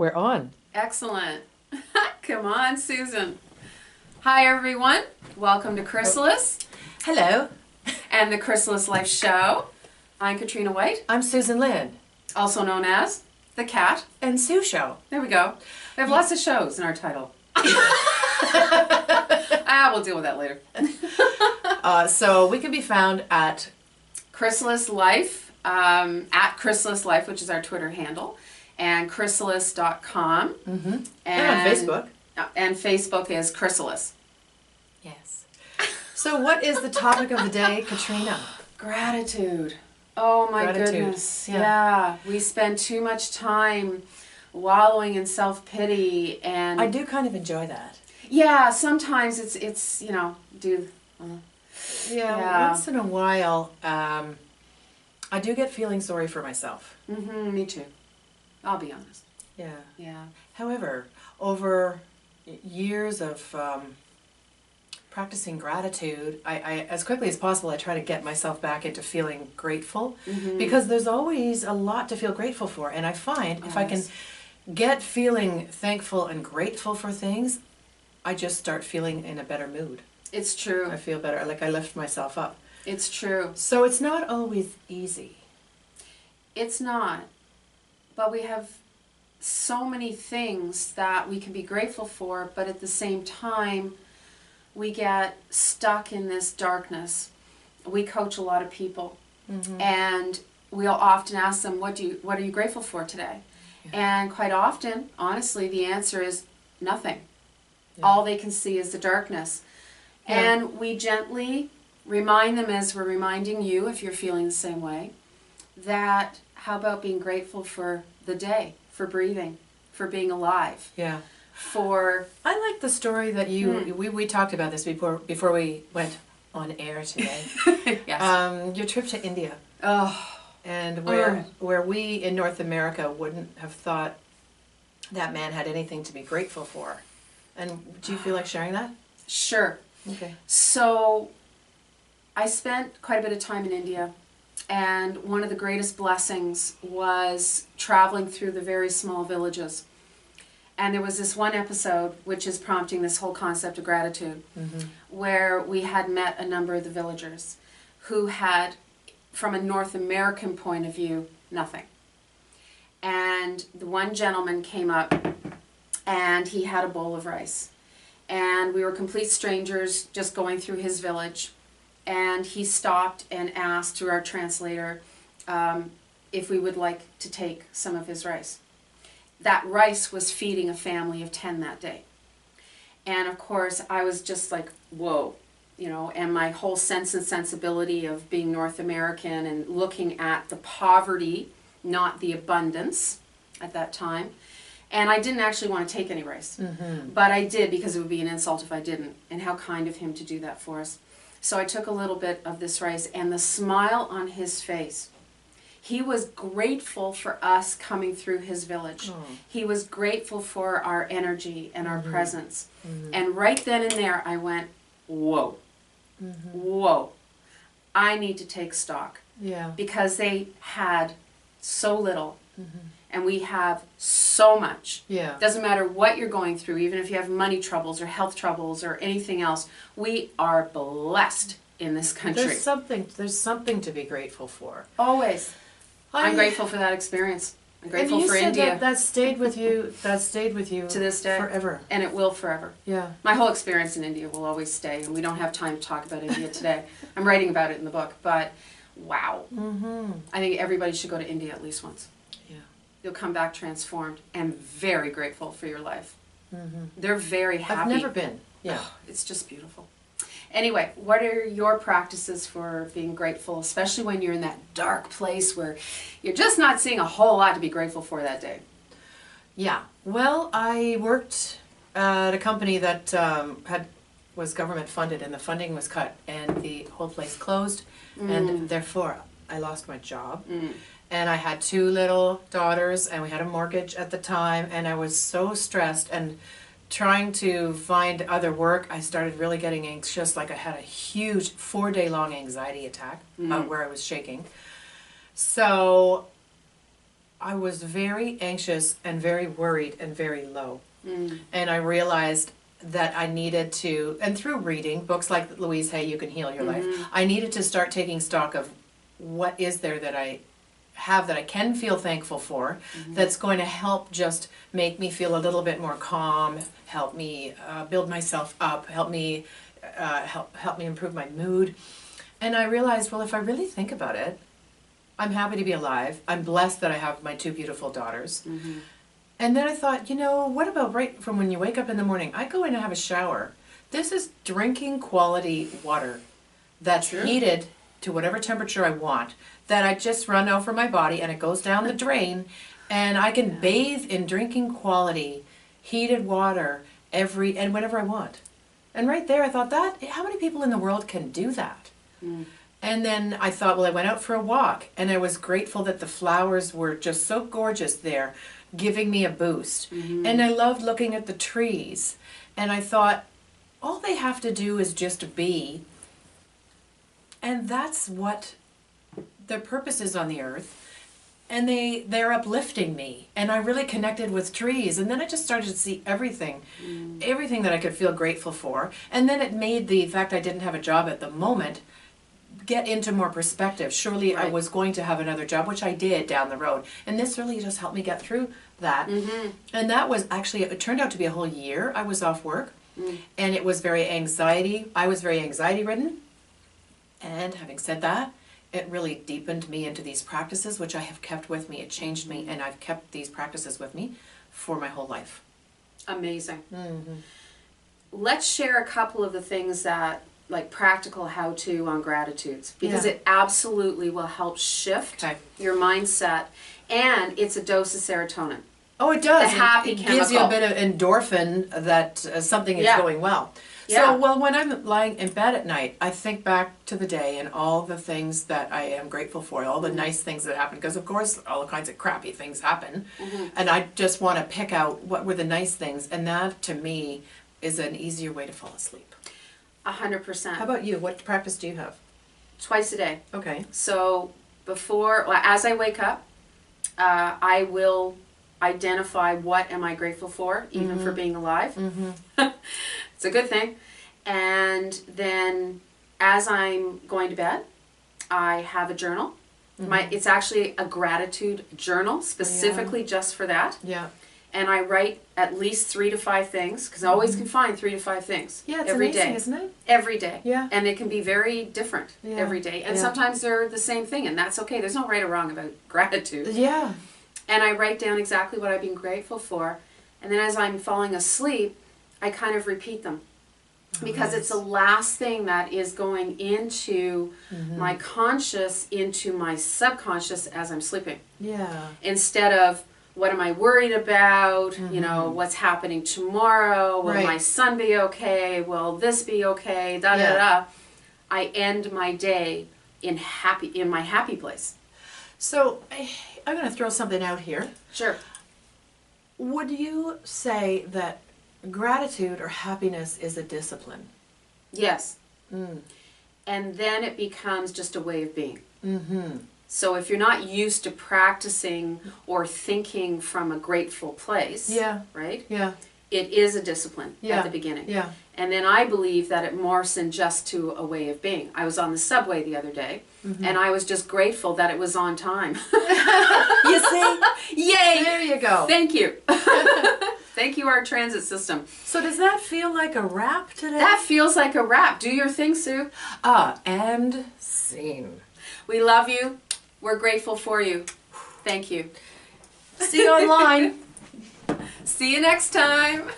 We're on. Excellent. Come on, Susan. Hi, everyone. Welcome to Crysalyst Hello. and the Crysalyst Life show. I'm Katrina White, I'm Susan Lynne. also known as the Cat. And Sue Show. There we go. We have lots of shows in our title. We'll deal with that later. So we can be found at Crysalyst Life, at Crysalyst Life, which is our Twitter handle, and Crysalyst.com. and on Facebook. And Facebook is Crysalyst. Yes. So what is the topic of the day, Katrina? Gratitude. Oh my Gratitude. goodness. Yeah. Yeah. We spend too much time wallowing in self-pity and I do kind of enjoy that. yeah, sometimes it's Yeah. Once in a while, I do get feeling sorry for myself. me too. I'll be honest. Yeah. Yeah. However, over years of practicing gratitude, I as quickly as possible I try to get myself back into feeling grateful, because there's always a lot to feel grateful for, and I find if I can get feeling thankful and grateful for things, I just start feeling in a better mood. It's true. I feel better, like I lift myself up. It's true. So it's not always easy. It's not. But we have so many things that we can be grateful for, but at the same time, we get stuck in this darkness. We coach a lot of people, and we'll often ask them, what are you grateful for today? Yeah. And quite often, honestly, the answer is nothing. Yeah. All they can see is the darkness. Yeah. And we gently remind them, as we're reminding you, if you're feeling the same way, that how about being grateful for the day, for breathing, for being alive. Yeah. I like the story that we talked about this before we went on air today. Yes. Your trip to India. Oh. And where we in North America wouldn't have thought that man had anything to be grateful for. And do you feel like sharing that? Sure. Okay. So I spent quite a bit of time in India, and one of the greatest blessings was traveling through the very small villages. And there was this one episode, which is prompting this whole concept of gratitude, where we had met a number of the villagers who had, from a North American point of view, nothing. And the one gentleman came up, and he had a bowl of rice. And we were complete strangers just going through his village. And he stopped and asked, through our translator, if we would like to take some of his rice. That rice was feeding a family of 10 that day. And of course, I was just like, whoa, and my whole sense and sensibility of being North American and looking at the poverty, not the abundance at that time. And I didn't actually want to take any rice, but I did, because it would be an insult if I didn't, and how kind of him to do that for us. So I took a little bit of this rice, and the smile on his face, he was grateful for us coming through his village. He was grateful for our energy and our presence. And right then and there, I went, whoa, whoa, I need to take stock. Yeah. Because they had so little, and we have so much. Yeah. Doesn't matter what you're going through, even if you have money troubles or health troubles or anything else, we are blessed in this country. There's something to be grateful for. Always. I'm grateful for that experience. I'm grateful for India. That stayed with you. That stayed with you to this day, forever, and it will forever. Yeah. My whole experience in India will always stay, and we don't have time to talk about India today. I'm writing about it in the book, but wow. I think everybody should go to India at least once. Yeah. You'll come back transformed and very grateful for your life. They're very happy. I've never been. Yeah. Oh, it's just beautiful. Anyway, what are your practices for being grateful, especially when you're in that dark place where you're just not seeing a whole lot to be grateful for that day? Yeah. Well, I worked at a company that was government funded, and the funding was cut, and the whole place closed, and therefore I lost my job. And I had 2 little daughters, and we had a mortgage at the time, and I was so stressed, and trying to find other work, I started really getting anxious. Like I had a huge 4-day-long anxiety attack where I was shaking. So I was very anxious and very worried and very low. And I realized that I needed to, and through reading books like Louise Hay, You Can Heal Your Life, I needed to start taking stock of what is there that I have that I can feel thankful for, that's going to help just make me feel a little bit more calm, help me build myself up, help me improve my mood. And I realized, well, if I really think about it, I'm happy to be alive. I'm blessed that I have my two beautiful daughters. And then I thought, you know, what about right from when you wake up in the morning? I go in and have a shower. This is drinking quality water that's heated to whatever temperature I want, that I just run over my body and it goes down the drain, and I can bathe in drinking quality heated water and whenever I want. And right there I thought, that how many people in the world can do that? And then I thought, well, I went out for a walk and I was grateful that the flowers were just so gorgeous there, giving me a boost. And I loved looking at the trees. And I thought, all they have to do is just be. And that's what their purpose is on the earth. And they're uplifting me. And I really connected with trees. And then I just started to see everything that I could feel grateful for. And then it made the fact I didn't have a job at the moment get into more perspective. Surely I was going to have another job, which I did down the road. And this really just helped me get through that. And that was actually, it turned out to be a whole year I was off work. And it was I was very anxiety ridden. And having said that, it really deepened me into these practices, which I have kept with me. It changed me, and I've kept these practices with me for my whole life. Amazing. Let's share a couple of the things that, like practical how-to on gratitudes, because it absolutely will help shift your mindset, and it's a dose of serotonin. Oh, it does. The happy chemical. It gives you a bit of endorphin that something is going well. So, well, when I'm lying in bed at night, I think back to the day and all the things that I am grateful for, all the nice things that happen, because of course all kinds of crappy things happen, and I just want to pick out what were the nice things, and that to me is an easier way to fall asleep. 100%. How about you? What practice do you have? Twice a day. Okay. So as I wake up, I will identify what am I grateful for, even for being alive. It's a good thing. And then as I'm going to bed, I have a journal. It's actually a gratitude journal specifically just for that. And I write at least 3 to 5 things, because I always can find 3 to 5 things every day. Isn't it? Every day. Yeah. And it can be very different every day. And sometimes they're the same thing, and that's okay. There's no right or wrong about gratitude. Yeah. And I write down exactly what I've been grateful for. And then as I'm falling asleep, I kind of repeat them. Because it's the last thing that is going into my conscious, into my subconscious as I'm sleeping. Yeah. Instead of, what am I worried about? You know, what's happening tomorrow? Will my son be okay? Will this be okay? Da da da. I end my day in my happy place. So I'm going to throw something out here. Sure. Would you say that gratitude or happiness is a discipline? Yes. And then it becomes just a way of being. So if you're not used to practicing or thinking from a grateful place, right? Yeah. It is a discipline at the beginning. Yeah. And then I believe that it morphs in just to a way of being. I was on the subway the other day, and I was just grateful that it was on time. You see? Yay! There you go. Thank you. Thank you, our transit system. So does that feel like a wrap today? That feels like a wrap. Do your thing, Sue. And scene. We love you. We're grateful for you. Thank you. See you online. See you next time.